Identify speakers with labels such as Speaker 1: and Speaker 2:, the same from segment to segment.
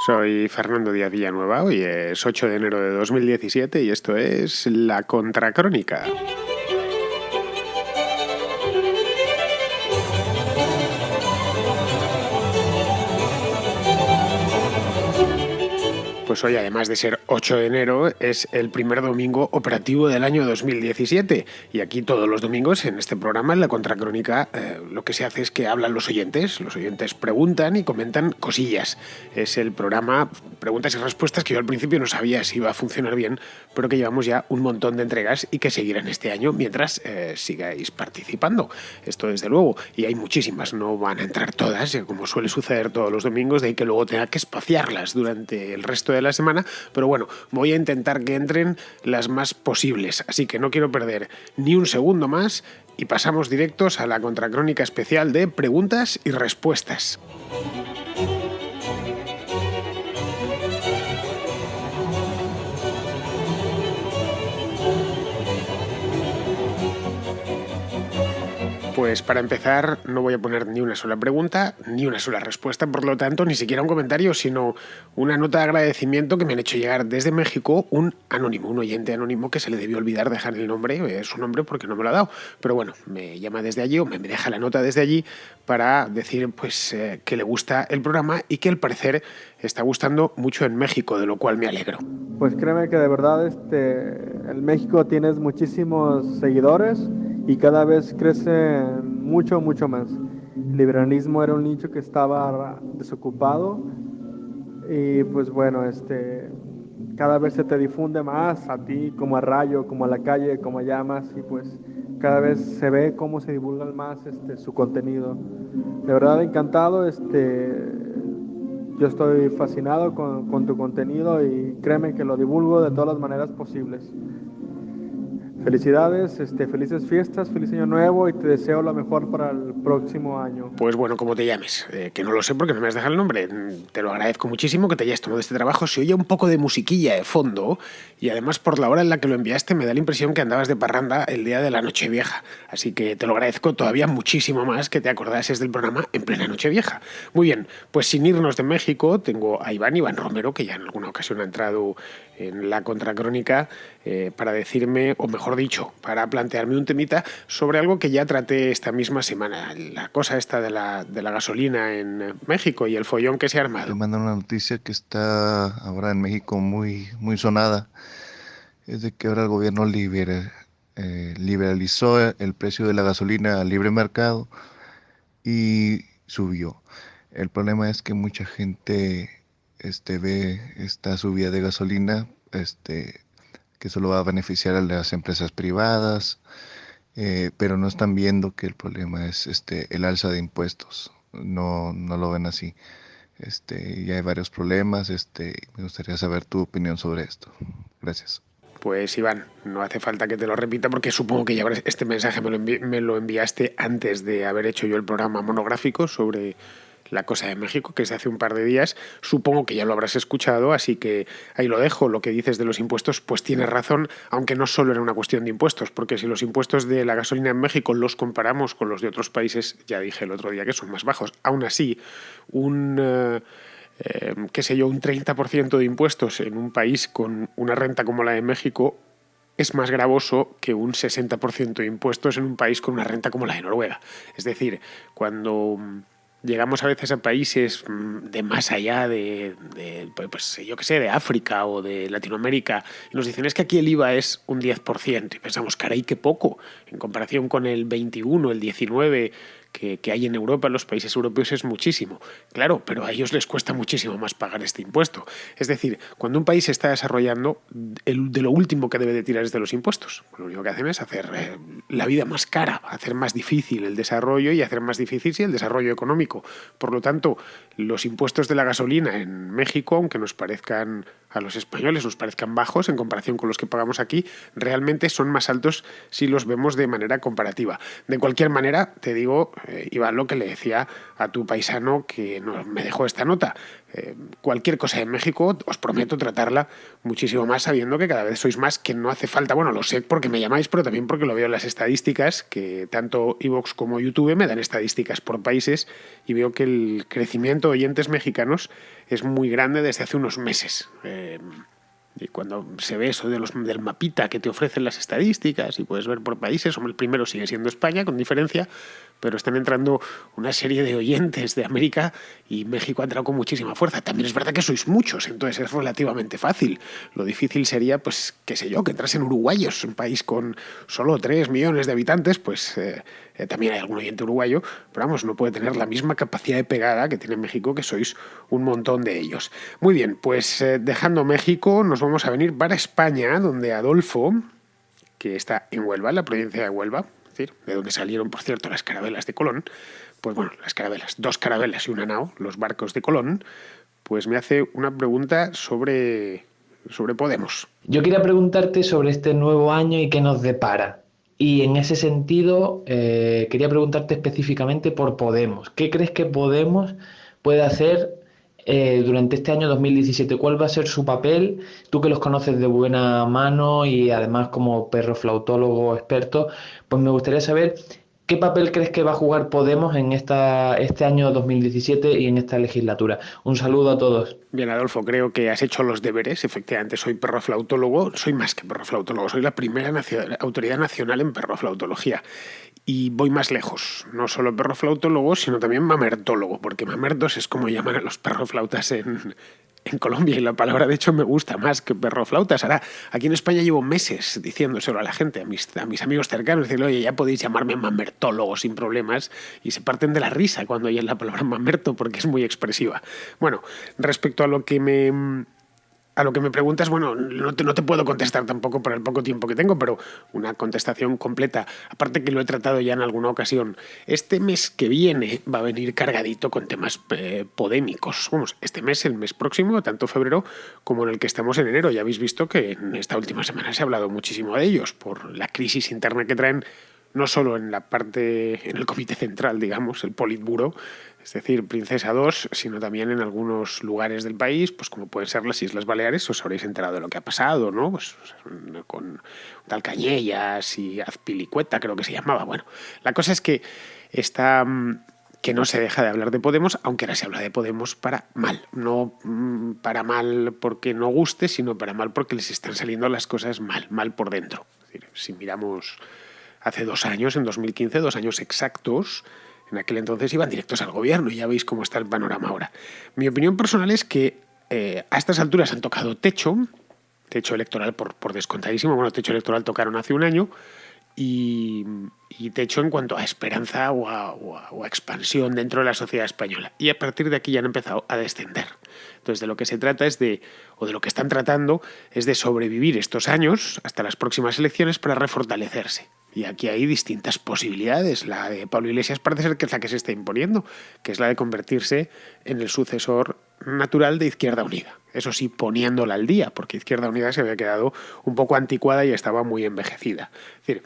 Speaker 1: Soy Fernando Díaz Villanueva, hoy es 8 de enero de 2017 y esto es La Contracrónica. Pues hoy, además de ser 8 de enero, es el primer domingo operativo del año 2017. Y aquí todos los domingos, en este programa, en La Contracrónica, lo que se hace es que hablan los oyentes. Los oyentes preguntan y comentan cosillas. Es el programa Preguntas y Respuestas que yo al principio no sabía si iba a funcionar bien, pero que llevamos ya un montón de entregas y que seguirán este año mientras sigáis participando. Esto desde luego. Y hay muchísimas, no van a entrar todas, como suele suceder todos los domingos, de ahí que luego tenga que espaciarlas durante el resto de la semana, pero bueno, voy a intentar que entren las más posibles, así que no quiero perder ni un segundo más y pasamos directos a la contracrónica especial de preguntas y respuestas. Pues para empezar, no voy a poner ni una sola pregunta, ni una sola respuesta, por lo tanto, ni siquiera un comentario, sino una nota de agradecimiento que me han hecho llegar desde México un anónimo, un oyente anónimo que se le debió olvidar dejar el nombre, su nombre, porque no me lo ha dado. Pero bueno, me llama desde allí o me deja la nota desde allí para decir pues que le gusta el programa y que al parecer está gustando mucho en México, de lo cual me alegro.
Speaker 2: Pues créeme que de verdad en México tienes muchísimos seguidores y cada vez crece mucho, mucho más. El liberalismo era un nicho que estaba desocupado y pues bueno, cada vez se te difunde más a ti, como a Rayo, como a La Calle, como a Llamas, y pues cada vez se ve cómo se divulga más su contenido. De verdad encantado, yo estoy fascinado con tu contenido y créeme que lo divulgo de todas las maneras posibles. Felicidades, felices fiestas, feliz año nuevo y te deseo lo mejor para el próximo año.
Speaker 1: Pues bueno, como te llames, que no lo sé porque no me has dejado el nombre. Te lo agradezco muchísimo que te hayas tomado este trabajo. Se oye un poco de musiquilla de fondo y además por la hora en la que lo enviaste me da la impresión que andabas de parranda el día de la Nochevieja. Así que te lo agradezco todavía muchísimo más que te acordases del programa en plena Nochevieja. Muy bien, pues sin irnos de México, tengo a Iván Romero, que ya en alguna ocasión ha entrado en La Contracrónica para decirme, o mejor dicho, para plantearme un temita sobre algo que ya traté esta misma semana, la cosa esta de la gasolina en México y el follón que se ha armado.
Speaker 3: Te mandan una noticia que está ahora en México muy, muy sonada. Es de que ahora el gobierno liberalizó el precio de la gasolina al libre mercado y subió. El problema es que mucha gente ve esta subida de gasolina que solo va a beneficiar a las empresas privadas, pero no están viendo que el problema es el alza de impuestos. No, no lo ven así. Ya hay varios problemas. Me gustaría saber tu opinión sobre esto. Gracias.
Speaker 1: Pues Iván, no hace falta que te lo repita porque supongo que ya este mensaje me lo enviaste antes de haber hecho yo el programa monográfico sobre la cosa de México, que es de hace un par de días. Supongo que ya lo habrás escuchado, así que ahí lo dejo. Lo que dices de los impuestos, pues tienes razón, aunque no solo era una cuestión de impuestos, porque si los impuestos de la gasolina en México los comparamos con los de otros países, ya dije el otro día que son más bajos. Aún así, un 30% de impuestos en un país con una renta como la de México es más gravoso que un 60% de impuestos en un país con una renta como la de Noruega. Es decir, cuando llegamos a veces a países de más allá pues yo qué sé, de África o de Latinoamérica, y nos dicen es que aquí el IVA es un 10%, y pensamos, caray, qué poco, en comparación con el 21, el 19 que hay en Europa, en los países europeos, es muchísimo. Claro, pero a ellos les cuesta muchísimo más pagar este impuesto. Es decir, cuando un país se está desarrollando, de lo último que debe de tirar es de los impuestos. Lo único que hacen es hacer la vida más cara, hacer más difícil el desarrollo y hacer más difícil el desarrollo económico. Por lo tanto, los impuestos de la gasolina en México, aunque nos parezcan a los españoles, nos parezcan bajos en comparación con los que pagamos aquí, realmente son más altos si los vemos de manera comparativa. De cualquier manera, te digo, Iván, lo que le decía a tu paisano que me dejó esta nota. Cualquier cosa en México, os prometo tratarla muchísimo más sabiendo que cada vez sois más, que no hace falta, bueno, lo sé porque me llamáis, pero también porque lo veo en las estadísticas, que tanto iVoox como YouTube me dan estadísticas por países y veo que el crecimiento de oyentes mexicanos es muy grande desde hace unos meses. Y cuando se ve eso del mapita que te ofrecen las estadísticas y puedes ver por países, el primero sigue siendo España, con diferencia, pero están entrando una serie de oyentes de América y México ha entrado con muchísima fuerza. También es verdad que sois muchos, entonces es relativamente fácil. Lo difícil sería, pues, qué sé yo, que entrasen uruguayos, un país con solo 3 millones de habitantes, pues también hay algún oyente uruguayo, pero vamos, no puede tener la misma capacidad de pegada que tiene México, que sois un montón de ellos. Muy bien, pues dejando México, nos vamos a venir para España, donde Adolfo, que está en Huelva, en la provincia de Huelva, es decir, de donde salieron, por cierto, las carabelas de Colón, pues bueno, las carabelas, 2 carabelas y una nao, los barcos de Colón, pues me hace una pregunta sobre Podemos.
Speaker 4: Yo quería preguntarte sobre este nuevo año y qué nos depara. Y en ese sentido, quería preguntarte específicamente por Podemos. ¿Qué crees que Podemos puede hacer durante este año 2017? ¿Cuál va a ser su papel? Tú que los conoces de buena mano y además como perro flautólogo experto, pues me gustaría saber qué papel crees que va a jugar Podemos en este año 2017 y en esta legislatura. Un saludo a todos.
Speaker 1: Bien, Adolfo, creo que has hecho los deberes. Efectivamente, soy perroflautólogo. Soy más que perroflautólogo, soy la primera autoridad nacional en perroflautología. Y voy más lejos. No solo perroflautólogo, sino también mamertólogo, porque mamertos es como llaman a los perroflautas en Colombia, y la palabra de hecho me gusta más que perroflautas. Ahora, aquí en España llevo meses diciéndoselo a la gente, a mis amigos cercanos, decirle, oye, ya podéis llamarme mamertólogo sin problemas, y se parten de la risa cuando oyen la palabra mamerto porque es muy expresiva. Bueno, respecto a lo que me preguntas, bueno, no te puedo contestar tampoco por el poco tiempo que tengo, pero una contestación completa, aparte que lo he tratado ya en alguna ocasión. Este mes que viene va a venir cargadito con temas podémicos. Vamos, este mes, el mes próximo, tanto febrero como en el que estamos en enero. Ya habéis visto que en esta última semana se ha hablado muchísimo de ellos por la crisis interna que traen, no solo en el comité central, digamos, el Politburo, es decir, Princesa II, sino también en algunos lugares del país, pues como pueden ser las Islas Baleares. Os habréis enterado de lo que ha pasado, ¿no? Pues con tal Cañellas y Azpilicueta, creo que se llamaba. Bueno, la cosa es que que no se deja de hablar de Podemos, aunque ahora se habla de Podemos para mal. No para mal porque no guste, sino para mal porque les están saliendo las cosas mal por dentro. Es decir, si miramos hace 2 años, en 2015, 2 años exactos, en aquel entonces iban directos al gobierno y ya veis cómo está el panorama ahora. Mi opinión personal es que a estas alturas han tocado techo electoral por descontadísimo. Bueno, techo electoral tocaron hace un año y techo en cuanto a esperanza o a expansión dentro de la sociedad española. Y a partir de aquí ya han empezado a descender. Entonces, de lo que se trata de lo que están tratando es de sobrevivir estos años hasta las próximas elecciones para refortalecerse. Y aquí hay distintas posibilidades. La de Pablo Iglesias parece ser que es la que se está imponiendo, que es la de convertirse en el sucesor natural de Izquierda Unida. Eso sí, poniéndola al día, porque Izquierda Unida se había quedado un poco anticuada y estaba muy envejecida. Es decir,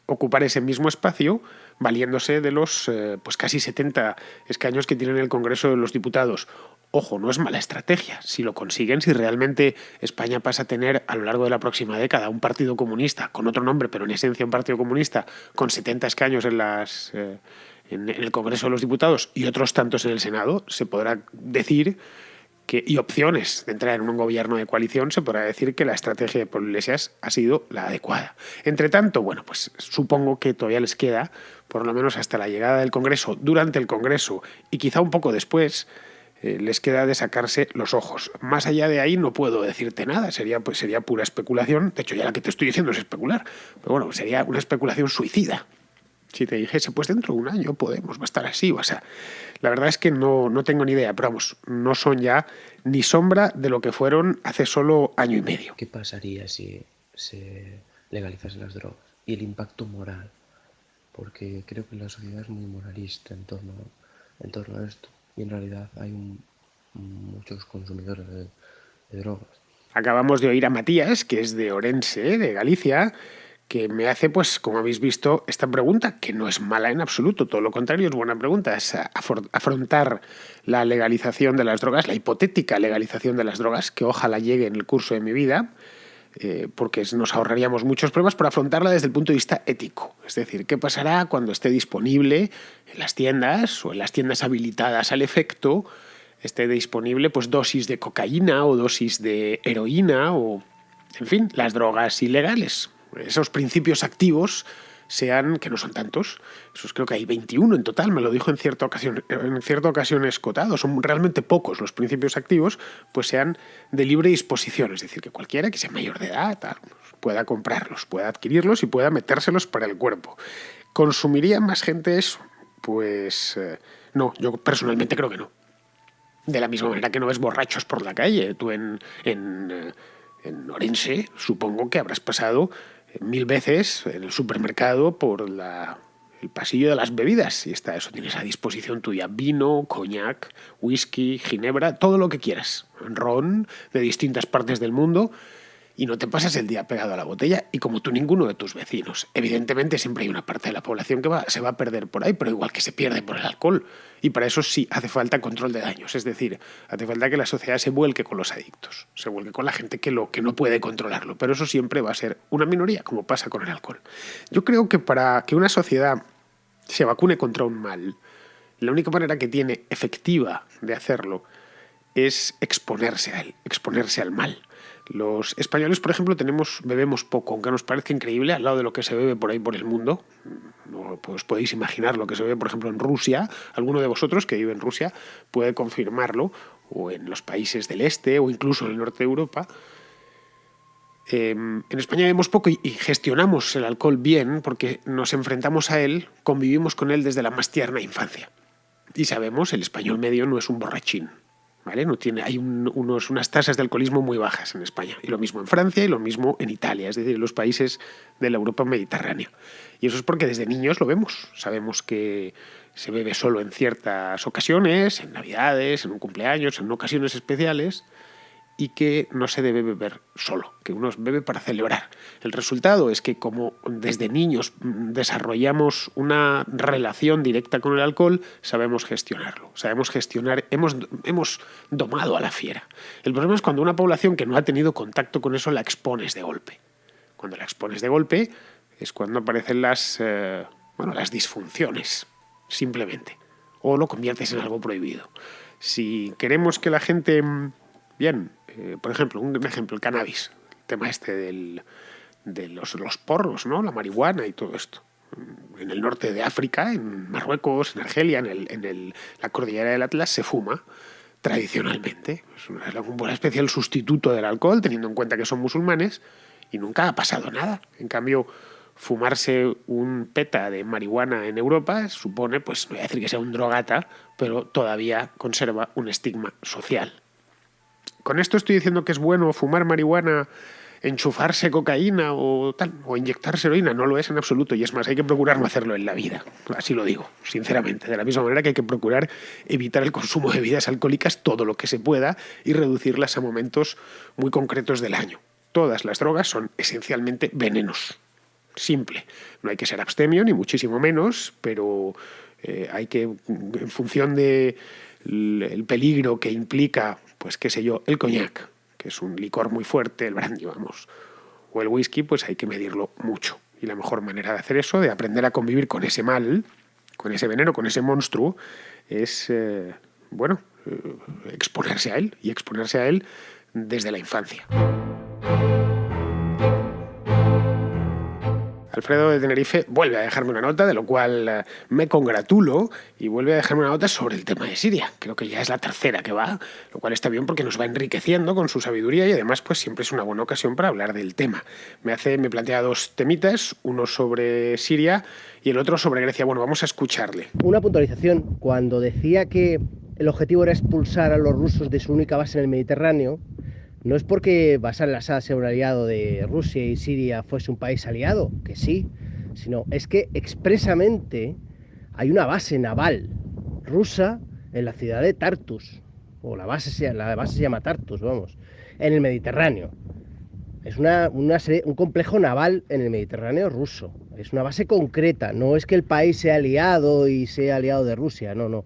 Speaker 1: ocupar ese mismo espacio valiéndose de los pues casi 70 escaños que tienen el Congreso de los Diputados. Ojo, no es mala estrategia. Si lo consiguen, si realmente España pasa a tener a lo largo de la próxima década un partido comunista, con otro nombre, pero en esencia un partido comunista, con 70 escaños en el Congreso de los Diputados y otros tantos en el Senado, se podrá decir y opciones de entrar en un gobierno de coalición, se podrá decir que la estrategia de Pablo Iglesias ha sido la adecuada. Entre tanto, bueno, pues supongo que todavía les queda, por lo menos hasta la llegada del Congreso, durante el Congreso y quizá un poco después, les queda de sacarse los ojos. Más allá de ahí no puedo decirte nada, sería pura especulación. De hecho, ya la que te estoy diciendo es especular, pero bueno, sería una especulación suicida. Si te dijese, pues dentro de un año Podemos va a estar así, o sea, la verdad es que no tengo ni idea, pero vamos, no son ya ni sombra de lo que fueron hace solo año y medio.
Speaker 5: ¿Qué pasaría si se legalizasen las drogas? Y el impacto moral, porque creo que la sociedad es muy moralista en torno a esto, y en realidad hay muchos consumidores de drogas.
Speaker 1: Acabamos de oír a Matías, que es de Orense, de Galicia, que me hace, pues, como habéis visto, esta pregunta, que no es mala en absoluto, todo lo contrario, es buena pregunta, es afrontar la legalización de las drogas, la hipotética legalización de las drogas, que ojalá llegue en el curso de mi vida, porque nos ahorraríamos muchos problemas, por afrontarla desde el punto de vista ético. Es decir, ¿qué pasará cuando esté disponible en las tiendas o en las tiendas habilitadas al efecto, esté disponible pues dosis de cocaína o dosis de heroína o, en fin, las drogas ilegales? Esos principios activos sean, que no son tantos, esos creo que hay 21 en total, me lo dijo en cierta ocasión Escotado, son realmente pocos los principios activos, pues sean de libre disposición, es decir, que cualquiera que sea mayor de edad pueda comprarlos, pueda adquirirlos y pueda metérselos para el cuerpo. ¿Consumiría más gente eso? Pues no, yo personalmente creo que no. De la misma manera que no ves borrachos por la calle. Tú en Orense supongo que habrás pasado 1000 veces en el supermercado por el pasillo de las bebidas y está eso, tienes a disposición tuya vino, coñac, whisky, ginebra, todo lo que quieras, ron de distintas partes del mundo, y no te pasas el día pegado a la botella, y como tú ninguno de tus vecinos. Evidentemente siempre hay una parte de la población que se va a perder por ahí, pero igual que se pierde por el alcohol, y para eso sí hace falta control de daños, es decir, hace falta que la sociedad se vuelque con los adictos, se vuelque con la gente que no puede controlarlo, pero eso siempre va a ser una minoría, como pasa con el alcohol. Yo creo que para que una sociedad se vacune contra un mal, la única manera que tiene efectiva de hacerlo es exponerse a él, exponerse al mal. Los españoles, por ejemplo, bebemos poco, aunque nos parezca increíble, al lado de lo que se bebe por ahí por el mundo. No, pues podéis imaginar lo que se bebe, por ejemplo, en Rusia. Alguno de vosotros que vive en Rusia puede confirmarlo, o en los países del este, o incluso en el norte de Europa. En España bebemos poco y gestionamos el alcohol bien porque nos enfrentamos a él, convivimos con él desde la más tierna infancia. Y sabemos, el español medio no es un borrachín. ¿Vale? Hay unas tasas de alcoholismo muy bajas en España. Y lo mismo en Francia y lo mismo en Italia, es decir, en los países de la Europa mediterránea. Y eso es porque desde niños lo vemos. Sabemos que se bebe solo en ciertas ocasiones, en Navidades, en un cumpleaños, en ocasiones especiales, y que no se debe beber solo, que uno bebe para celebrar. El resultado es que como desde niños desarrollamos una relación directa con el alcohol, sabemos gestionarlo, hemos domado a la fiera. El problema es cuando una población que no ha tenido contacto con eso la expones de golpe. Cuando la expones de golpe es cuando aparecen las disfunciones, simplemente, o lo conviertes en algo prohibido. Si queremos que la gente... Bien, por ejemplo, el cannabis, el tema este de los porros, ¿no? La marihuana y todo esto. En el norte de África, en Marruecos, en Argelia, en la cordillera del Atlas, se fuma tradicionalmente. Es una especie de sustituto del alcohol, teniendo en cuenta que son musulmanes, y nunca ha pasado nada. En cambio, fumarse un peta de marihuana en Europa supone, pues no voy a decir que sea un drogata, pero todavía conserva un estigma social. ¿Con esto estoy diciendo que es bueno fumar marihuana, enchufarse cocaína o inyectarse heroína? No lo es en absoluto, y es más, hay que procurar no hacerlo en la vida. Así lo digo, sinceramente. De la misma manera que hay que procurar evitar el consumo de bebidas alcohólicas todo lo que se pueda y reducirlas a momentos muy concretos del año. Todas las drogas son esencialmente venenos. Simple. No hay que ser abstemio, ni muchísimo menos, pero hay que, en función de el peligro que implica, pues qué sé yo, el coñac, que es un licor muy fuerte, el brandy, vamos, o el whisky, pues hay que medirlo mucho. Y la mejor manera de hacer eso, de aprender a convivir con ese mal, con ese veneno, con ese monstruo, es, exponerse a él, y exponerse a él desde la infancia. Alfredo de Tenerife vuelve a dejarme una nota, de lo cual me congratulo, y vuelve a dejarme una nota sobre el tema de Siria. Creo que ya es la tercera que va, lo cual está bien porque nos va enriqueciendo con su sabiduría y además pues siempre es una buena ocasión para hablar del tema. Me plantea dos temitas, uno sobre Siria y el otro sobre Grecia. Bueno, vamos a escucharle.
Speaker 6: Una puntualización. Cuando decía que el objetivo era expulsar a los rusos de su única base en el Mediterráneo, no es porque Bashar al-Assad sea un aliado de Rusia y Siria fuese un país aliado, que sí, sino es que expresamente hay una base naval rusa en la ciudad de Tartus, o la base se llama Tartus, vamos, en el Mediterráneo. Es un complejo naval en el Mediterráneo ruso. Es una base concreta. No es que el país sea aliado y sea aliado de Rusia. No, no.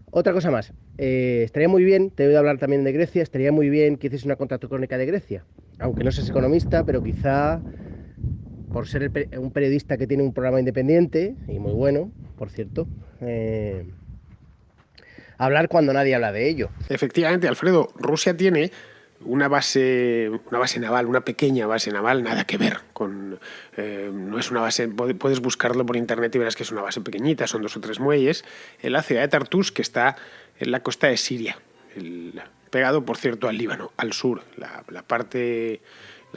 Speaker 6: Otra cosa más. Estaría muy bien, te voy a hablar también de Grecia, estaría muy bien que hiciese una contracrónica de Grecia. Aunque no seas economista, pero quizá por ser un periodista que tiene un programa independiente, y muy bueno, por cierto, hablar cuando nadie habla de ello.
Speaker 1: Efectivamente, Alfredo, Rusia tiene una base naval, una pequeña base naval, nada que ver con... no es una base... Puedes buscarlo por internet y verás que es una base pequeñita, son 2 o 3 muelles, en la ciudad de Tartus, que está en la costa de Siria, pegado, por cierto, al Líbano, al sur. La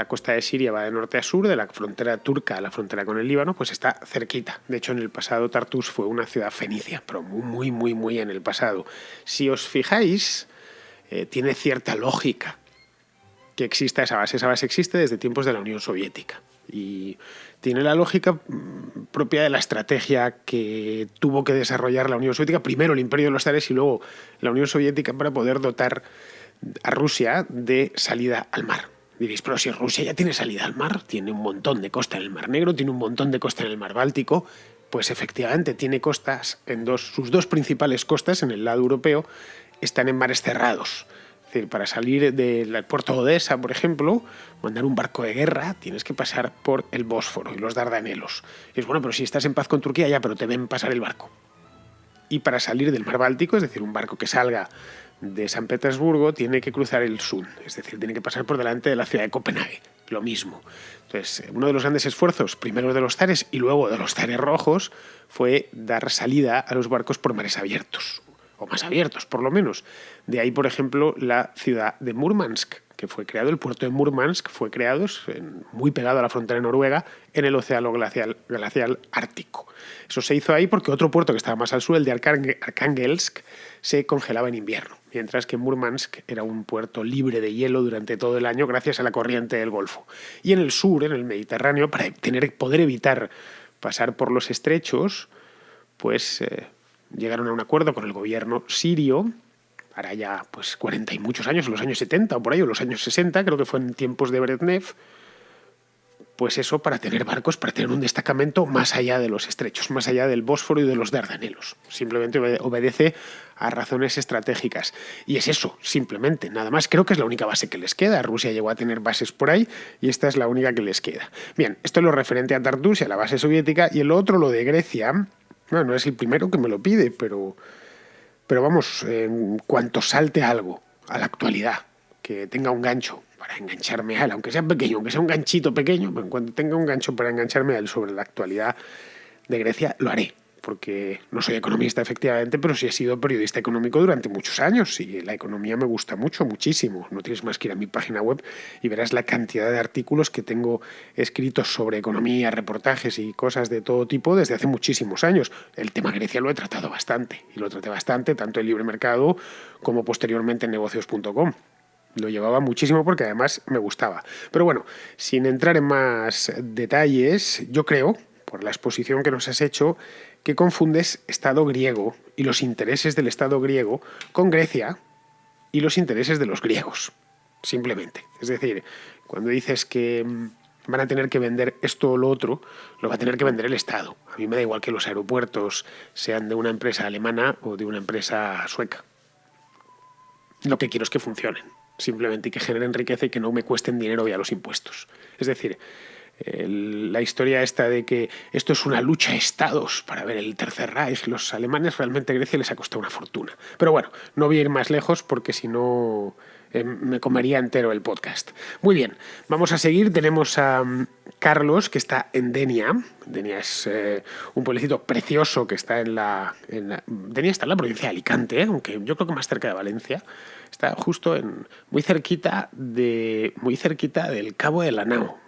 Speaker 1: costa de Siria va de norte a sur, de la frontera turca a la frontera con el Líbano, pues está cerquita. De hecho, en el pasado Tartus fue una ciudad fenicia, pero muy, muy, muy en el pasado. Si os fijáis, tiene cierta lógica que exista esa base. Esa base existe desde tiempos de la Unión Soviética y tiene la lógica propia de la estrategia que tuvo que desarrollar la Unión Soviética, primero el Imperio de los Zares y luego la Unión Soviética, para poder dotar a Rusia de salida al mar. Diréis, pero si Rusia ya tiene salida al mar, tiene un montón de costa en el Mar Negro, tiene un montón de costa en el Mar Báltico, pues efectivamente tiene costas sus 2 principales costas en el lado europeo están en mares cerrados. Es decir, para salir del puerto de Odessa, por ejemplo, mandar un barco de guerra, tienes que pasar por el Bósforo y los Dardanelos. Y es bueno, pero si estás en paz con Turquía, ya, pero te ven pasar el barco. Y para salir del Mar Báltico, es decir, un barco que salga de San Petersburgo, tiene que cruzar el Sund, es decir, tiene que pasar por delante de la ciudad de Copenhague, lo mismo. Entonces, uno de los grandes esfuerzos, primero de los zares y luego de los zares rojos, fue dar salida a los barcos por mares abiertos, o más abiertos, por lo menos. De ahí, por ejemplo, la ciudad de Murmansk, que fue creado, el puerto de Murmansk fue creado muy pegado a la frontera de Noruega, en el océano glacial ártico. Eso se hizo ahí porque otro puerto que estaba más al sur, el de Arkangelsk, se congelaba en invierno, mientras que Murmansk era un puerto libre de hielo durante todo el año gracias a la corriente del Golfo. Y en el sur, en el Mediterráneo, para poder evitar pasar por los estrechos, pues llegaron a un acuerdo con el gobierno sirio, hará ya pues 40 y muchos años, en los años 70 o por ahí, o los años 60, creo que fue en tiempos de Brezhnev, pues eso, para tener barcos, para tener un destacamento más allá de los estrechos, más allá del Bósforo y de los Dardanelos. Simplemente obedece a razones estratégicas. Y es eso, simplemente, nada más. Creo que es la única base que les queda. Rusia llegó a tener bases por ahí y esta es la única que les queda. Bien, esto es lo referente a Tartus y a la base soviética, y el otro, lo de Grecia, no es el primero que me lo pide, pero vamos, en cuanto salte algo a la actualidad, que tenga un gancho para engancharme a él, aunque sea pequeño, aunque sea un ganchito pequeño, pero en cuanto tenga un gancho para engancharme a él sobre la actualidad de Grecia, lo haré, porque no soy economista efectivamente, pero sí he sido periodista económico durante muchos años y la economía me gusta mucho, muchísimo. No tienes más que ir a mi página web y verás la cantidad de artículos que tengo escritos sobre economía, reportajes y cosas de todo tipo desde hace muchísimos años. El tema Grecia lo he tratado bastante, y lo traté bastante tanto en Libre Mercado como posteriormente en negocios.com. Lo llevaba muchísimo porque además me gustaba. Pero bueno, sin entrar en más detalles, yo creo, por la exposición que nos has hecho, que confundes Estado griego y los intereses del Estado griego con Grecia y los intereses de los griegos, simplemente. Es decir, cuando dices que van a tener que vender esto o lo otro, lo va a tener que vender el Estado. A mí me da igual que los aeropuertos sean de una empresa alemana o de una empresa sueca. Lo que quiero es que funcionen, simplemente, y que generen riqueza y que no me cuesten dinero vía los impuestos. Es decir, la historia esta de que esto es una lucha de estados para ver el Tercer Reich, los alemanes, realmente Grecia les ha costado una fortuna. Pero bueno, no voy a ir más lejos porque si no me comería entero el podcast. Muy bien, vamos a seguir. Tenemos a Carlos, que está en Denia. Denia es un pueblecito precioso que está Denia está en la provincia de Alicante, aunque yo creo que más cerca de Valencia. Está justo muy cerquita del Cabo de la Nao.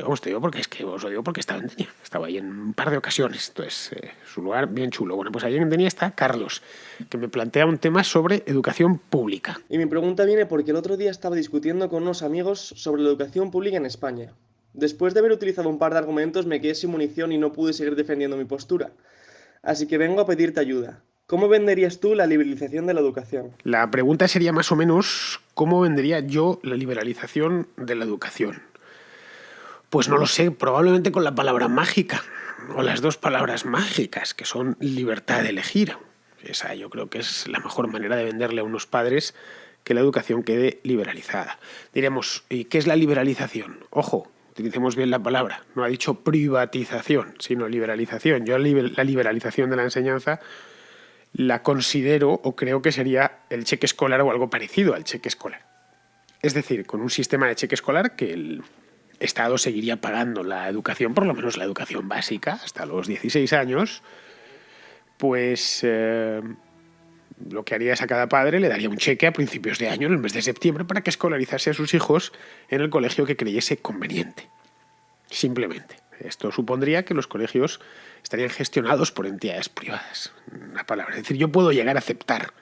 Speaker 1: Os digo porque estaba en Denia. Estaba ahí en un par de ocasiones. Entonces, es un lugar bien chulo. Bueno, pues ahí en Denia está Carlos, que me plantea un tema sobre educación pública.
Speaker 7: Y mi pregunta viene porque el otro día estaba discutiendo con unos amigos sobre la educación pública en España. Después de haber utilizado un par de argumentos me quedé sin munición y no pude seguir defendiendo mi postura. Así que vengo a pedirte ayuda. ¿Cómo venderías tú la liberalización de la educación?
Speaker 1: La pregunta sería más o menos, ¿cómo vendería yo la liberalización de la educación? Pues no lo sé, probablemente con la palabra mágica, o las dos palabras mágicas, que son libertad de elegir. Esa yo creo que es la mejor manera de venderle a unos padres que la educación quede liberalizada. Diremos, ¿y qué es la liberalización? Ojo, utilicemos bien la palabra. No ha dicho privatización, sino liberalización. Yo la liberalización de la enseñanza la considero o creo que sería el cheque escolar o algo parecido al cheque escolar. Es decir, con un sistema de cheque escolar que el Estado seguiría pagando la educación, por lo menos la educación básica, hasta los 16 años, pues lo que haría es a cada padre le daría un cheque a principios de año, en el mes de septiembre, para que escolarizase a sus hijos en el colegio que creyese conveniente. Simplemente. Esto supondría que los colegios estarían gestionados por entidades privadas. Una palabra. Es decir, yo puedo llegar a aceptar,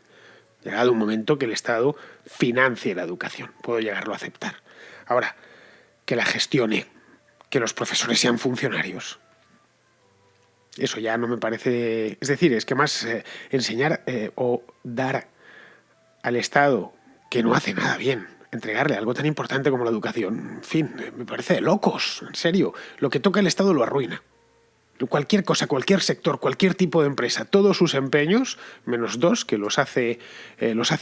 Speaker 1: llegado un momento, que el Estado financie la educación. Puedo llegarlo a aceptar. Ahora, que la gestione, que los profesores sean funcionarios. Eso ya no me parece... Es decir, es que más enseñar o dar al Estado, que no hace nada bien, entregarle algo tan importante como la educación, en fin, me parece de locos, en serio. Lo que toca el Estado lo arruina. Cualquier cosa, cualquier sector, cualquier tipo de empresa, todos sus empeños, menos dos, que los hace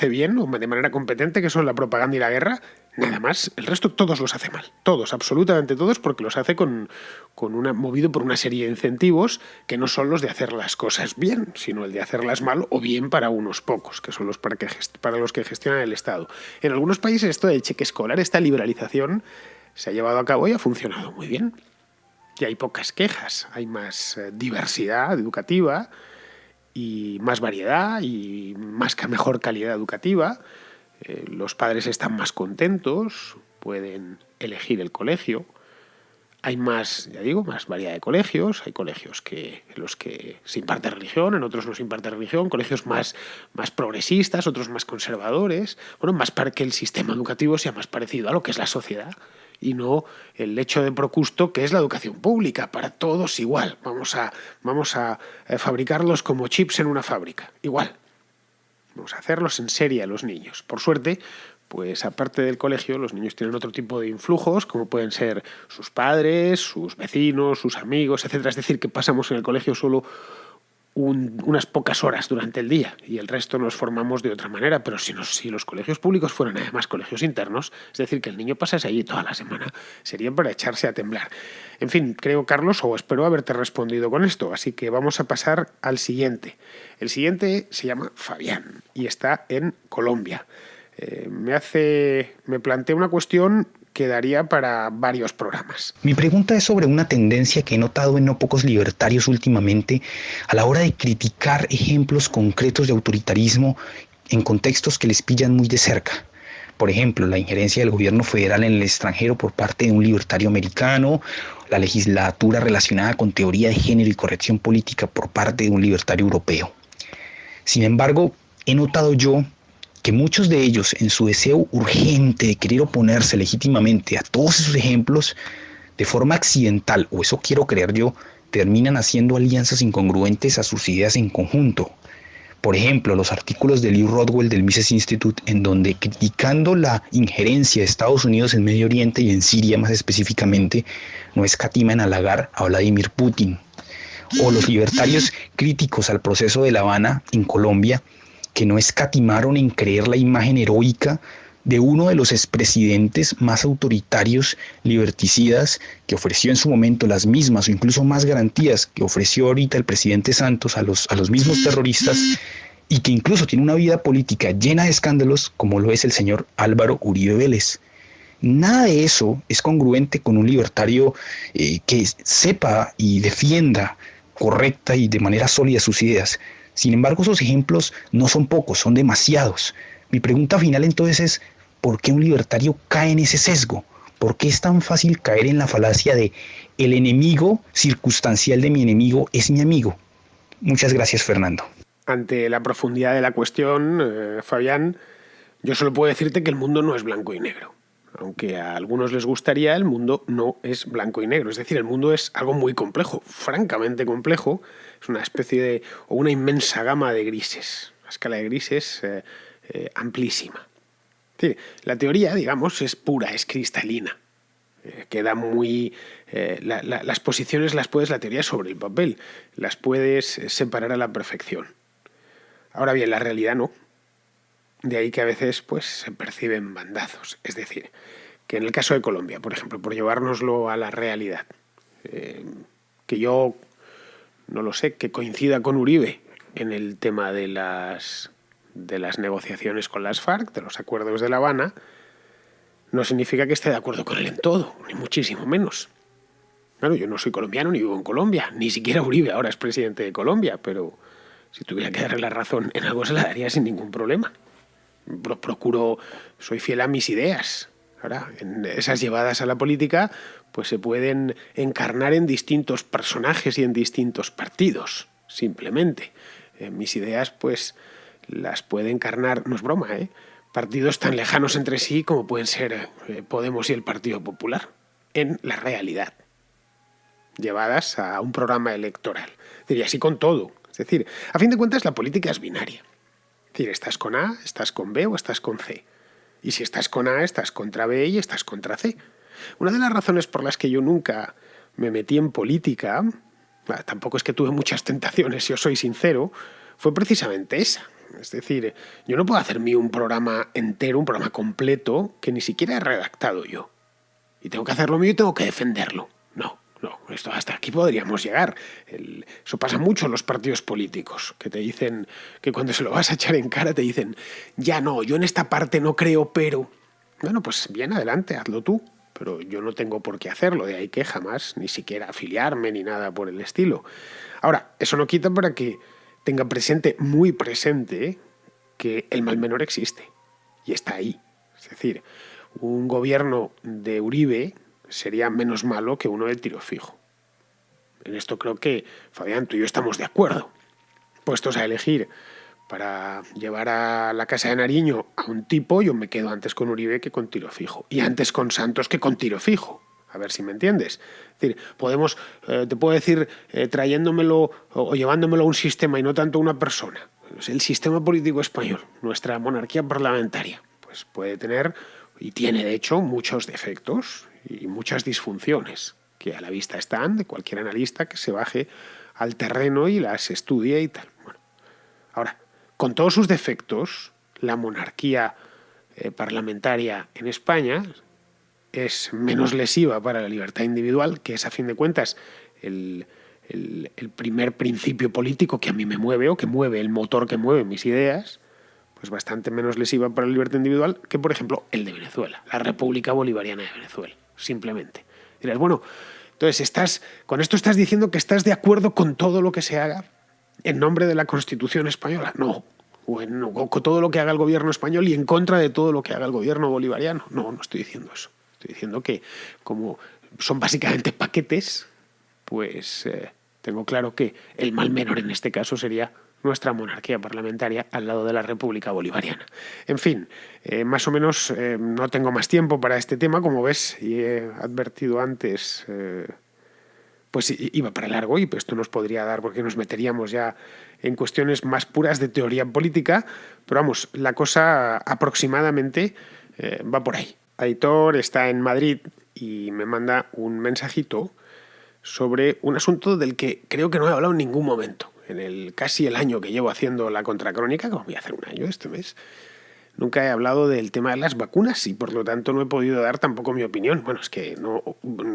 Speaker 1: bien o de manera competente, que son la propaganda y la guerra, nada más. El resto todos los hace mal. Todos, absolutamente todos, porque los hace movido por una serie de incentivos que no son los de hacer las cosas bien, sino el de hacerlas mal o bien para unos pocos, que son los para los que gestionan el Estado. En algunos países esto del cheque escolar, esta liberalización, se ha llevado a cabo y ha funcionado muy bien. Y hay pocas quejas, hay más diversidad educativa y más variedad y mejor calidad educativa. Los padres están más contentos, pueden elegir el colegio. Hay más, ya digo, más variedad de colegios. Hay colegios en los que se imparte religión, en otros no se imparte religión. Colegios más progresistas, otros más conservadores. Bueno, más para que el sistema educativo sea más parecido a lo que es la sociedad y no el lecho de Procusto, que es la educación pública, para todos igual. Vamos a fabricarlos como chips en una fábrica, igual. Vamos a hacerlos en serie a los niños. Por suerte, pues aparte del colegio, los niños tienen otro tipo de influjos, como pueden ser sus padres, sus vecinos, sus amigos, etc. Es decir, que pasamos en el colegio solo unas pocas horas durante el día y el resto nos formamos de otra manera, pero si los colegios públicos fueran además colegios internos, es decir, que el niño pasase allí toda la semana, serían para echarse a temblar. En fin, creo, Carlos, o espero haberte respondido con esto, así que vamos a pasar al siguiente. El siguiente se llama Fabián y está en Colombia. Me plantea una cuestión que daría para varios programas.
Speaker 8: Mi pregunta es sobre una tendencia que he notado en no pocos libertarios últimamente a la hora de criticar ejemplos concretos de autoritarismo en contextos que les pillan muy de cerca. Por ejemplo, la injerencia del gobierno federal en el extranjero por parte de un libertario americano, la legislatura relacionada con teoría de género y corrección política por parte de un libertario europeo. Sin embargo, he notado yo que muchos de ellos, en su deseo urgente de querer oponerse legítimamente a todos esos ejemplos, de forma accidental, o eso quiero creer yo, terminan haciendo alianzas incongruentes a sus ideas en conjunto. Por ejemplo, los artículos de Lew Rodwell del Mises Institute, en donde, criticando la injerencia de Estados Unidos en Medio Oriente y en Siria más específicamente, no escatima en halagar a Vladimir Putin. O los libertarios críticos al proceso de La Habana en Colombia, que no escatimaron en creer la imagen heroica de uno de los expresidentes más autoritarios, liberticidas, que ofreció en su momento las mismas o incluso más garantías que ofreció ahorita el presidente Santos a los mismos terroristas, y que incluso tiene una vida política llena de escándalos, como lo es el señor Álvaro Uribe Vélez. Nada de eso es congruente con un libertario que sepa y defienda correcta y de manera sólida sus ideas. Sin embargo, esos ejemplos no son pocos, son demasiados. Mi pregunta final entonces es, ¿por qué un libertario cae en ese sesgo? ¿Por qué es tan fácil caer en la falacia de el enemigo circunstancial de mi enemigo es mi amigo? Muchas gracias, Fernando.
Speaker 1: Ante la profundidad de la cuestión, Fabián, yo solo puedo decirte que el mundo no es blanco y negro. Aunque a algunos les gustaría, el mundo no es blanco y negro. Es decir, el mundo es algo muy complejo, francamente complejo. Es una especie o una inmensa gama de grises. Una escala de grises amplísima. Es decir, la teoría, digamos, es pura, es cristalina. Queda muy... las posiciones las puedes, la teoría sobre el papel, las puedes separar a la perfección. Ahora bien, la realidad no. De ahí que a veces pues, se perciben bandazos. Es decir, que en el caso de Colombia, por ejemplo, por llevárnoslo a la realidad, que yo, no lo sé, que coincida con Uribe en el tema de las negociaciones con las FARC, de los acuerdos de La Habana, no significa que esté de acuerdo con él en todo, ni muchísimo menos. Claro, yo no soy colombiano ni vivo en Colombia, ni siquiera Uribe ahora es presidente de Colombia, pero si tuviera que darle la razón en algo se la daría sin ningún problema. Procuro, soy fiel a mis ideas. Ahora, en esas llevadas a la política, pues se pueden encarnar en distintos personajes y en distintos partidos, simplemente. Mis ideas, pues, las puede encarnar, no es broma, partidos tan lejanos entre sí como pueden ser Podemos y el Partido Popular, en la realidad, llevadas a un programa electoral. Y así con todo. Es decir, a fin de cuentas la política es binaria. Es decir, estás con A, estás con B o estás con C. Y si estás con A, estás contra B y estás contra C. Una de las razones por las que yo nunca me metí en política, tampoco es que tuve muchas tentaciones, si os soy sincero, fue precisamente esa. Es decir, yo no puedo hacerme un programa entero, un programa completo, que ni siquiera he redactado yo. Y tengo que hacer lo mío y tengo que defenderlo. No, esto hasta aquí podríamos llegar. Eso pasa mucho en los partidos políticos, que te dicen que cuando se lo vas a echar en cara te dicen, ya no, yo en esta parte no creo, pero... Bueno, pues bien, adelante, hazlo tú. Pero yo no tengo por qué hacerlo, de ahí que jamás ni siquiera afiliarme ni nada por el estilo. Ahora, eso no quita para que tenga presente, muy presente, que el mal menor existe y está ahí. Es decir, un gobierno de Uribe sería menos malo que uno de Tiro Fijo. En esto creo que, Fabián, tú y yo estamos de acuerdo. Puestos a elegir para llevar a la Casa de Nariño a un tipo, yo me quedo antes con Uribe que con Tiro Fijo. Y antes con Santos que con Tiro Fijo. A ver si me entiendes. Es decir, podemos, te puedo decir, trayéndomelo o llevándomelo a un sistema y no tanto a una persona. El sistema político español, nuestra monarquía parlamentaria, pues puede tener, y tiene de hecho, muchos defectos y muchas disfunciones, que a la vista están de cualquier analista que se baje al terreno y las estudie y tal. Bueno, ahora, con todos sus defectos, la monarquía parlamentaria en España es menos lesiva para la libertad individual, que es, a fin de cuentas, el primer principio político que a mí me mueve, o que mueve el motor que mueve mis ideas, pues bastante menos lesiva para la libertad individual que, por ejemplo, el de Venezuela, la República Bolivariana de Venezuela, simplemente. Dirás, bueno, entonces con esto estás diciendo que estás de acuerdo con todo lo que se haga en nombre de la Constitución española. No. O con todo lo que haga el gobierno español y en contra de todo lo que haga el gobierno bolivariano. No estoy diciendo eso. Estoy diciendo que, como son básicamente paquetes, pues tengo claro que el mal menor en este caso sería nuestra monarquía parlamentaria al lado de la República Bolivariana. En fin, más o menos no tengo más tiempo para este tema, como ves, y he advertido antes, pues iba para largo y esto nos podría dar, porque nos meteríamos ya en cuestiones más puras de teoría política, pero vamos, la cosa aproximadamente va por ahí. Aitor está en Madrid y me manda un mensajito sobre un asunto del que creo que no he hablado en ningún momento. En casi el año que llevo haciendo la contracrónica, como voy a hacer un año este mes, nunca he hablado del tema de las vacunas y por lo tanto no he podido dar tampoco mi opinión. Bueno, es que no,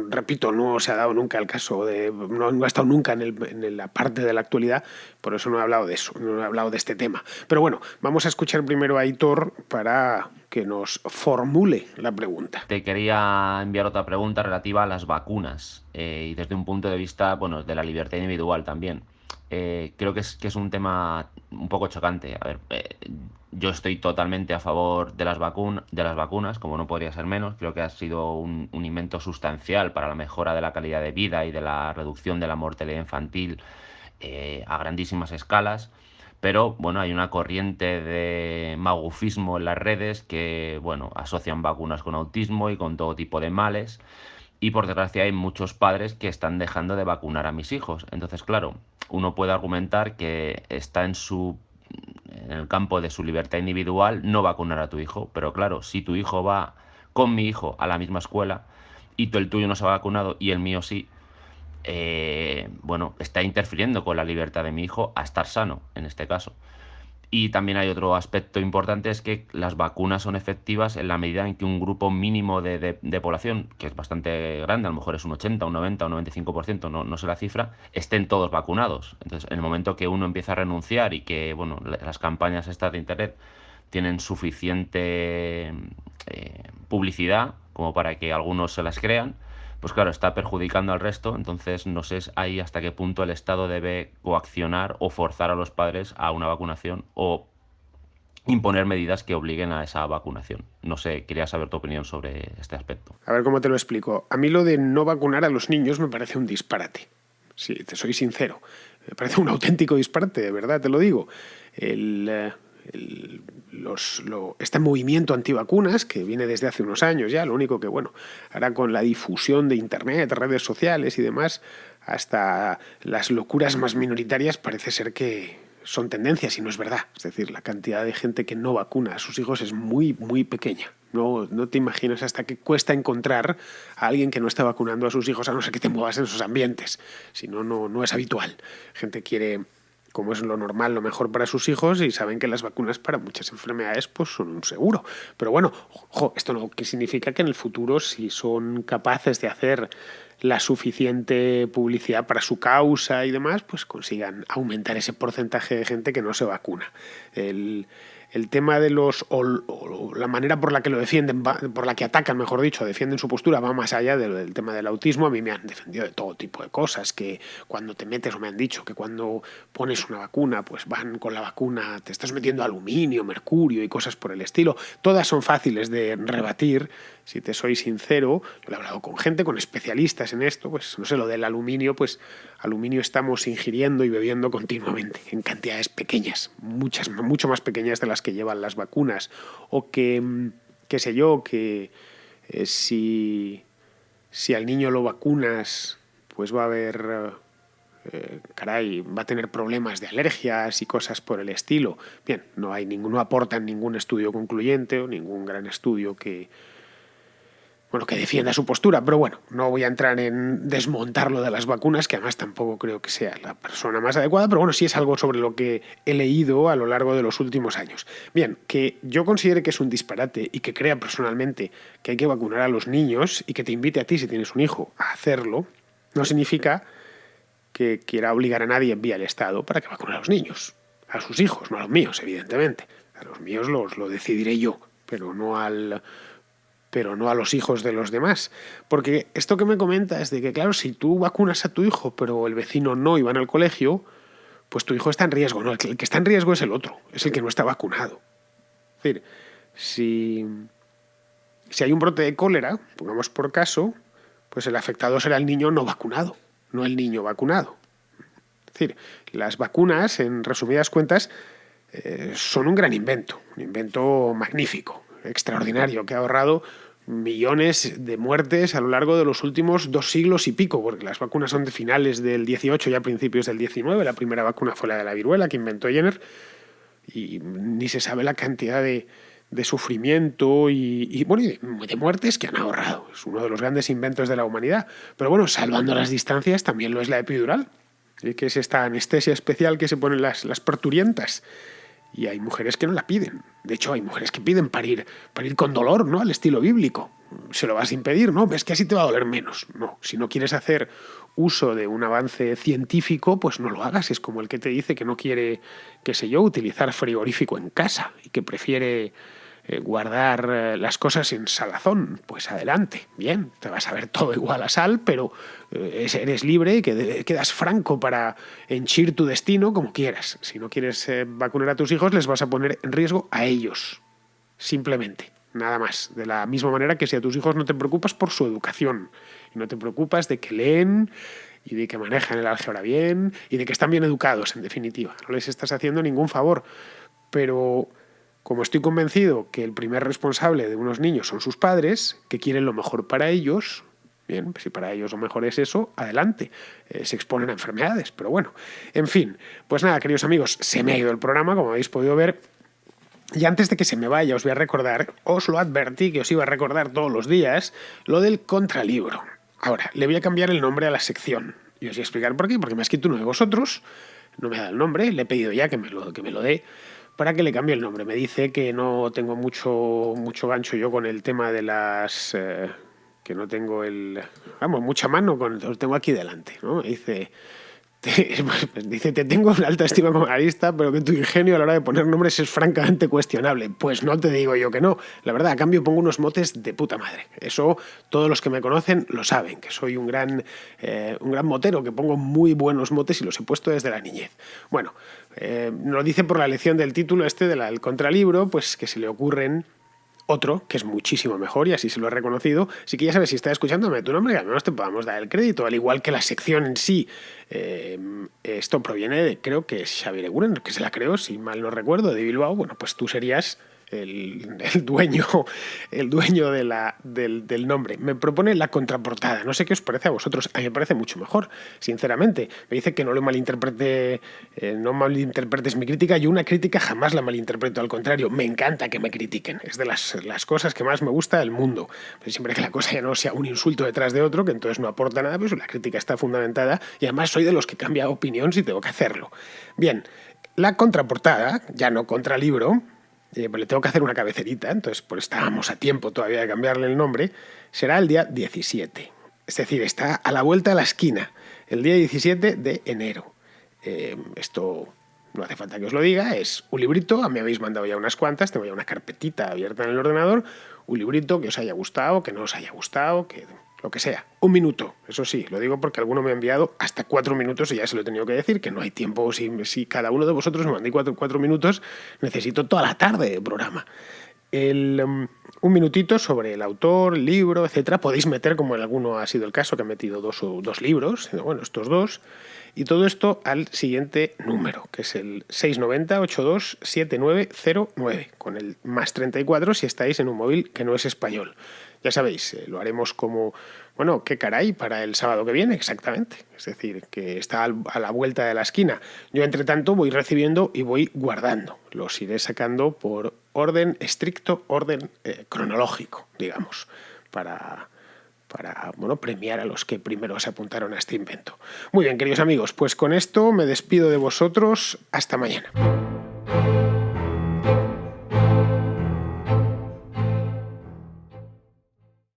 Speaker 1: repito, no se ha dado nunca el caso no ha estado nunca en la parte de la actualidad, por eso no he hablado de eso, no he hablado de este tema. Pero bueno, vamos a escuchar primero a Aitor para que nos formule la pregunta.
Speaker 9: Te quería enviar otra pregunta relativa a las vacunas y desde un punto de vista, bueno, de la libertad individual también. Creo que es un tema un poco chocante. A ver, yo estoy totalmente a favor de las vacunas, como no podría ser menos. Creo que ha sido un invento sustancial para la mejora de la calidad de vida y de la reducción de la mortalidad infantil a grandísimas escalas. Pero bueno, hay una corriente de magufismo en las redes que bueno, asocian vacunas con autismo y con todo tipo de males. Y por desgracia hay muchos padres que están dejando de vacunar a mis hijos. Entonces, claro, uno puede argumentar que está en el campo de su libertad individual no vacunar a tu hijo. Pero claro, si tu hijo va con mi hijo a la misma escuela, y el tuyo no se ha vacunado y el mío sí, bueno, está interfiriendo con la libertad de mi hijo a estar sano, en este caso. Y también hay otro aspecto importante, es que las vacunas son efectivas en la medida en que un grupo mínimo de población, que es bastante grande, a lo mejor es un 80, un 90, un 95%, no sé la cifra, estén todos vacunados. Entonces, en el momento que uno empieza a renunciar y que, bueno, las campañas estas de Internet tienen suficiente publicidad como para que algunos se las crean, pues claro, está perjudicando al resto. Entonces no sé ahí hasta qué punto el Estado debe coaccionar o forzar a los padres a una vacunación o imponer medidas que obliguen a esa vacunación. No sé, quería saber tu opinión sobre este aspecto.
Speaker 1: A ver cómo te lo explico. A mí lo de no vacunar a los niños me parece un disparate. Sí, te soy sincero. Me parece un auténtico disparate, de verdad, te lo digo. Este movimiento antivacunas, que viene desde hace unos años ya, lo único que, bueno, ahora con la difusión de Internet, redes sociales y demás, hasta las locuras más minoritarias parece ser que son tendencias, y no es verdad. Es decir, la cantidad de gente que no vacuna a sus hijos es muy, muy pequeña. No te imaginas hasta qué cuesta encontrar a alguien que no está vacunando a sus hijos, a no ser que te muevas en esos ambientes. Si no, no es habitual. Gente quiere, como es lo normal, lo mejor para sus hijos, y saben que las vacunas para muchas enfermedades pues son un seguro. Pero bueno, esto no significa que en el futuro, si son capaces de hacer la suficiente publicidad para su causa y demás, pues consigan aumentar ese porcentaje de gente que no se vacuna. El tema de o la manera por la que lo defienden, por la que atacan, mejor dicho, defienden su postura, va más allá del tema del autismo. A mí me han defendido de todo tipo de cosas, que cuando te metes, o me han dicho que cuando pones una vacuna, pues van con la vacuna, te estás metiendo aluminio, mercurio y cosas por el estilo. Todas son fáciles de rebatir, si te soy sincero. Yo he hablado con gente, con especialistas en esto, pues no sé, lo del aluminio, pues aluminio estamos ingiriendo y bebiendo continuamente, en cantidades pequeñas, mucho más pequeñas de las que llevan las vacunas. O que, qué sé yo, que si al niño lo vacunas, pues va a haber, va a tener problemas de alergias y cosas por el estilo. Bien, no aportan ningún estudio concluyente o ningún gran estudio que defienda su postura, pero bueno, no voy a entrar en desmontar lo de las vacunas, que además tampoco creo que sea la persona más adecuada, pero bueno, sí es algo sobre lo que he leído a lo largo de los últimos años. Bien, que yo considere que es un disparate y que crea personalmente que hay que vacunar a los niños y que te invite a ti, si tienes un hijo, a hacerlo, no significa que quiera obligar a nadie vía el Estado para que vacune a los niños, a sus hijos, no a los míos, evidentemente. A los míos lo decidiré yo, pero no a los hijos de los demás. Porque esto que me comentas de que, claro, si tú vacunas a tu hijo, pero el vecino no y van al colegio, pues tu hijo está en riesgo. No, el que está en riesgo es el otro, es el que no está vacunado. Es decir, si hay un brote de cólera, pongamos por caso, pues el afectado será el niño no vacunado, no el niño vacunado. Es decir, las vacunas, en resumidas cuentas, son un gran invento, un invento magnífico, extraordinario, que ha ahorrado millones de muertes a lo largo de los últimos 2 siglos y pico, porque las vacunas son de finales del 18 y a principios del 19. La primera vacuna fue la de la viruela, que inventó Jenner, y ni se sabe la cantidad de sufrimiento y de muertes que han ahorrado. Es uno de los grandes inventos de la humanidad. Pero bueno, salvando las distancias, también lo es la epidural, que es esta anestesia especial que se ponen las parturientas. Y hay mujeres que no la piden. De hecho, hay mujeres que piden parir con dolor, ¿no? Al estilo bíblico. ¿Se lo vas a impedir? No, ves que así te va a doler menos. No, si no quieres hacer uso de un avance científico, pues no lo hagas. Es como el que te dice que no quiere, qué sé yo, utilizar frigorífico en casa y que prefiere guardar las cosas en salazón. Pues adelante, bien, te vas a ver todo igual a sal, pero eres libre y quedas franco para henchir tu destino como quieras. Si no quieres vacunar a tus hijos, les vas a poner en riesgo a ellos, simplemente, nada más. De la misma manera que si a tus hijos no te preocupas por su educación y no te preocupas de que leen y de que manejan el álgebra bien y de que están bien educados, en definitiva. No les estás haciendo ningún favor, pero como estoy convencido que el primer responsable de unos niños son sus padres, que quieren lo mejor para ellos, bien, si para ellos lo mejor es eso, adelante. Se exponen a enfermedades, pero bueno. En fin, pues nada, queridos amigos, se me ha ido el programa, como habéis podido ver. Y antes de que se me vaya, os voy a recordar, os lo advertí que os iba a recordar todos los días, lo del contralibro. Ahora, le voy a cambiar el nombre a la sección. Y os voy a explicar por qué, porque me ha escrito uno de vosotros, no me ha dado el nombre, le he pedido ya que me lo dé, para que le cambie el nombre. Me dice que no tengo mucho gancho yo con el tema de las... que no tengo mucha mano, lo tengo aquí delante, ¿no? Me dice... te tengo una alta estima como analista, pero que tu ingenio a la hora de poner nombres es francamente cuestionable. Pues no te digo yo que no. La verdad, a cambio pongo unos motes de puta madre. Eso todos los que me conocen lo saben, que soy un gran motero, que pongo muy buenos motes y los he puesto desde la niñez. Bueno, nos dice por la elección del título del contralibro, pues que se le ocurren otro que es muchísimo mejor y así se lo he reconocido. Así que ya sabes, si estás escuchándome tu nombre, al menos te podamos dar el crédito, al igual que la sección en sí. Esto proviene de, creo que es Xavier Eguren, que se la creo, si mal no recuerdo, de Bilbao. Bueno, pues tú serías el dueño del nombre. Me propone la contraportada. No sé qué os parece a vosotros. A mí me parece mucho mejor, sinceramente. Me dice que no lo malinterprete, no malinterpretes mi crítica. Yo una crítica jamás la malinterpreto, al contrario. Me encanta que me critiquen. Es de las cosas que más me gusta del mundo. Pero siempre que la cosa ya no sea un insulto detrás de otro, que entonces no aporta nada, pues la crítica está fundamentada y además soy de los que cambia opinión si tengo que hacerlo. Bien, la contraportada, ya no contralibro, pues le tengo que hacer una cabecerita, entonces pues estábamos a tiempo todavía de cambiarle el nombre, será el día 17. Es decir, está a la vuelta de la esquina, el día 17 de enero. Esto no hace falta que os lo diga, es un librito, me habéis mandado ya unas cuantas, tengo ya una carpetita abierta en el ordenador, un librito que os haya gustado, que no os haya gustado, que lo que sea. 1 minuto, eso sí, lo digo porque alguno me ha enviado hasta 4 minutos y ya se lo he tenido que decir, que no hay tiempo. Si cada uno de vosotros me mandéis 4 minutos, necesito toda la tarde de programa. 1 minutito sobre el autor, libro, etcétera. Podéis meter, como en alguno ha sido el caso, que he metido dos libros, bueno, estos dos, y todo esto al siguiente número, que es el 690-827909, con el más 34 si estáis en un móvil que no es español. Ya sabéis, lo haremos como, bueno, qué caray, para el sábado que viene, exactamente. Es decir, que está a la vuelta de la esquina. Yo, entre tanto, voy recibiendo y voy guardando. Los iré sacando por orden estricto, orden cronológico, digamos, para premiar a los que primero se apuntaron a este invento. Muy bien, queridos amigos, pues con esto me despido de vosotros. Hasta mañana.